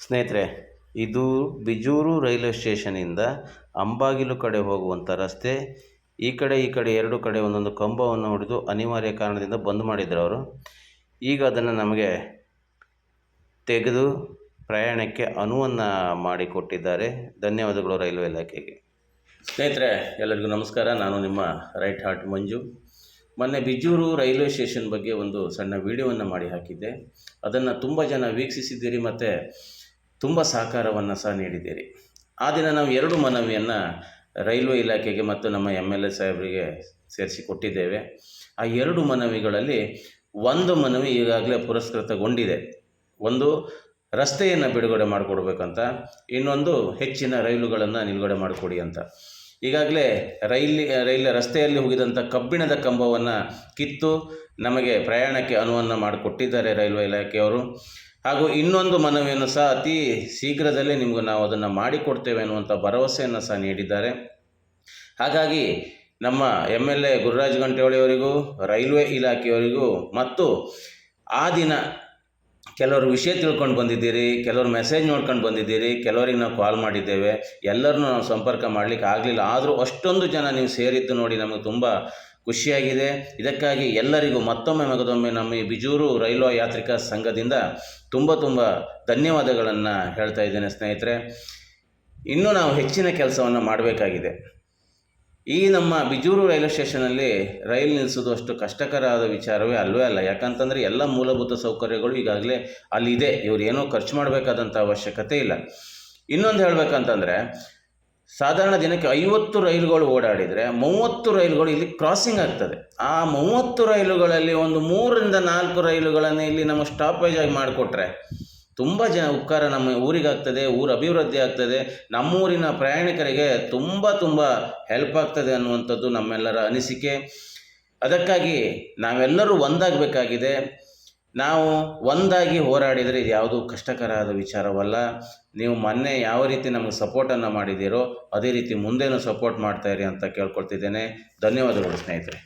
ಸ್ನೇಹಿತರೆ, ಇದು ಬಿಜೂರು ರೈಲ್ವೆ ಸ್ಟೇಷನಿಂದ ಅಂಬಾಗಿಲು ಕಡೆ ಹೋಗುವಂಥ ರಸ್ತೆ. ಈ ಕಡೆ ಎರಡು ಕಡೆ ಒಂದೊಂದು ಕಂಬವನ್ನು ಹೊಡೆದು ಅನಿವಾರ್ಯ ಕಾರಣದಿಂದ ಬಂದ್ ಮಾಡಿದ್ರು ಅವರು. ಈಗ ಅದನ್ನು ನಮಗೆ ತೆಗೆದು ಪ್ರಯಾಣಕ್ಕೆ ಅನುವನ್ನು ಮಾಡಿಕೊಟ್ಟಿದ್ದಾರೆ. ಧನ್ಯವಾದಗಳು ರೈಲ್ವೆ ಇಲಾಖೆಗೆ. ಸ್ನೇಹಿತರೆ, ಎಲ್ಲರಿಗೂ ನಮಸ್ಕಾರ. ನಾನು ನಿಮ್ಮ ರೈಟ್ ಹಾರ್ಟ್ ಮಂಜು. ಮೊನ್ನೆ ಬಿಜೂರು ರೈಲ್ವೆ ಸ್ಟೇಷನ್ ಬಗ್ಗೆ ಒಂದು ಸಣ್ಣ ವಿಡಿಯೋವನ್ನು ಮಾಡಿ ಹಾಕಿದ್ದೆ. ಅದನ್ನು ತುಂಬ ಜನ ವೀಕ್ಷಿಸಿದ್ದೀರಿ ಮತ್ತು ತುಂಬ ಸಹಕಾರವನ್ನು ಸಹ ನೀಡಿದ್ದೀರಿ. ಆ ದಿನ ನಾವು 2 ಮನವಿಯನ್ನು ರೈಲ್ವೆ ಇಲಾಖೆಗೆ ಮತ್ತು ನಮ್ಮ MLA ಸಾಹೇಬರಿಗೆ ಸೇರಿಸಿ ಕೊಟ್ಟಿದ್ದೇವೆ. ಆ 2 ಮನವಿಗಳಲ್ಲಿ ಒಂದು ಮನವಿ ಈಗಾಗಲೇ ಪುರಸ್ಕೃತಗೊಂಡಿದೆ. ಒಂದು ರಸ್ತೆಯನ್ನು ಬಿಡುಗಡೆ ಮಾಡಿಕೊಡ್ಬೇಕಂತ, ಇನ್ನೊಂದು ಹೆಚ್ಚಿನ ರೈಲುಗಳನ್ನು ನಿಲುಗಡೆ ಮಾಡಿಕೊಡಿ ಅಂತ. ಈಗಾಗಲೇ ರಸ್ತೆಯಲ್ಲಿ ಹೋಗಿದಂಥ ಕಬ್ಬಿಣದ ಕಂಬವನ್ನು ಕಿತ್ತು ನಮಗೆ ಪ್ರಯಾಣಕ್ಕೆ ಅನುವನ್ನು ಮಾಡಿಕೊಟ್ಟಿದ್ದಾರೆ ರೈಲ್ವೆ ಇಲಾಖೆಯವರು. ಹಾಗೂ ಇನ್ನೊಂದು ಮನವಿಯನ್ನು ಸಹ ಅತಿ ಶೀಘ್ರದಲ್ಲೇ ನಾವು ಅದನ್ನು ಮಾಡಿಕೊಡ್ತೇವೆ ಅನ್ನುವಂಥ ಭರವಸೆಯನ್ನು ಸಹ ನೀಡಿದ್ದಾರೆ. ಹಾಗಾಗಿ ನಮ್ಮ MLA ಗುರುರಾಜ್ ಗಂಟೆಹೊಳಿಯವರಿಗೂ ರೈಲ್ವೆ ಇಲಾಖೆಯವರಿಗೂ ಮತ್ತು ಆ ದಿನ ಕೆಲವರು ವಿಷಯ ತಿಳ್ಕೊಂಡು ಬಂದಿದ್ದೀರಿ, ಕೆಲವರು ಮೆಸೇಜ್ ನೋಡ್ಕೊಂಡು ಬಂದಿದ್ದೀರಿ, ಕೆಲವರಿಗೆ ನಾವು ಕಾಲ್ ಮಾಡಿದ್ದೇವೆ. ಎಲ್ಲರನ್ನೂ ನಾವು ಸಂಪರ್ಕ ಮಾಡಲಿಕ್ಕೆ ಆಗಲಿಲ್ಲ. ಆದರೂ ಅಷ್ಟೊಂದು ಜನ ನೀವು ಸೇರಿದ್ದು ನೋಡಿ ನಮಗೆ ತುಂಬ ಖುಷಿಯಾಗಿದೆ. ಇದಕ್ಕಾಗಿ ಎಲ್ಲರಿಗೂ ಮಗದೊಮ್ಮೆ ನಮ್ಮ ಈ ಬಿಜೂರು ರೈಲ್ವೆ ಯಾತ್ರಿಕ ಸಂಘದಿಂದ ತುಂಬ ಧನ್ಯವಾದಗಳನ್ನು ಹೇಳ್ತಾ ಇದ್ದೇನೆ. ಸ್ನೇಹಿತರೆ, ಇನ್ನೂ ನಾವು ಹೆಚ್ಚಿನ ಕೆಲಸವನ್ನು ಮಾಡಬೇಕಾಗಿದೆ. ಈ ನಮ್ಮ ಬಿಜೂರು ರೈಲ್ವೆ ಸ್ಟೇಷನಲ್ಲಿ ರೈಲು ನಿಲ್ಲಿಸೋದು ಅಷ್ಟು ಕಷ್ಟಕರವಾದ ವಿಚಾರವೇ ಅಲ್ಲವೇ ಅಲ್ಲ. ಯಾಕಂತಂದರೆ ಎಲ್ಲ ಮೂಲಭೂತ ಸೌಕರ್ಯಗಳು ಈಗಾಗಲೇ ಅಲ್ಲಿದೆ. ಇವರು ಏನೋ ಖರ್ಚು ಮಾಡಬೇಕಾದಂಥ ಅವಶ್ಯಕತೆ ಇಲ್ಲ. ಇನ್ನೊಂದು ಹೇಳಬೇಕಂತಂದರೆ, ಸಾಧಾರಣ ದಿನಕ್ಕೆ 50 ರೈಲುಗಳು ಓಡಾಡಿದರೆ 30 ರೈಲುಗಳು ಇಲ್ಲಿ ಕ್ರಾಸಿಂಗ್ ಆಗ್ತದೆ. ಆ 30 ರೈಲುಗಳಲ್ಲಿ ಒಂದು 3ರಿಂದ 4 ರೈಲುಗಳನ್ನು ಇಲ್ಲಿ ನಮ್ಮ ಸ್ಟಾಪೇಜ್ ಆಗಿ ಮಾಡಿಕೊಟ್ರೆ ತುಂಬ ಉಪಕಾರ ನಮ್ಮ ಊರಿಗಾಗ್ತದೆ, ಊರು ಅಭಿವೃದ್ಧಿ ಆಗ್ತದೆ, ನಮ್ಮೂರಿನ ಪ್ರಯಾಣಿಕರಿಗೆ ತುಂಬ ಹೆಲ್ಪ್ ಆಗ್ತದೆ ಅನ್ನುವಂಥದ್ದು ನಮ್ಮೆಲ್ಲರ ಅನಿಸಿಕೆ. ಅದಕ್ಕಾಗಿ ನಾವೆಲ್ಲರೂ ಒಂದಾಗಬೇಕಾಗಿದೆ. ನಾವು ಒಂದಾಗಿ ಹೋರಾಡಿದರೆ ಇದು ಯಾವುದೂ ಕಷ್ಟಕರವಾದ ವಿಚಾರವಲ್ಲ. ನೀವು ಮೊನ್ನೆ ಯಾವ ರೀತಿ ನಮಗೆ ಸಪೋರ್ಟನ್ನು ಮಾಡಿದ್ದೀರೋ ಅದೇ ರೀತಿ ಮುಂದೇನೂ ಸಪೋರ್ಟ್ ಮಾಡ್ತಾಯಿರಿ ಅಂತ ಕೇಳ್ಕೊಳ್ತಿದ್ದೇನೆ. ಧನ್ಯವಾದಗಳು ಸ್ನೇಹಿತರೆ.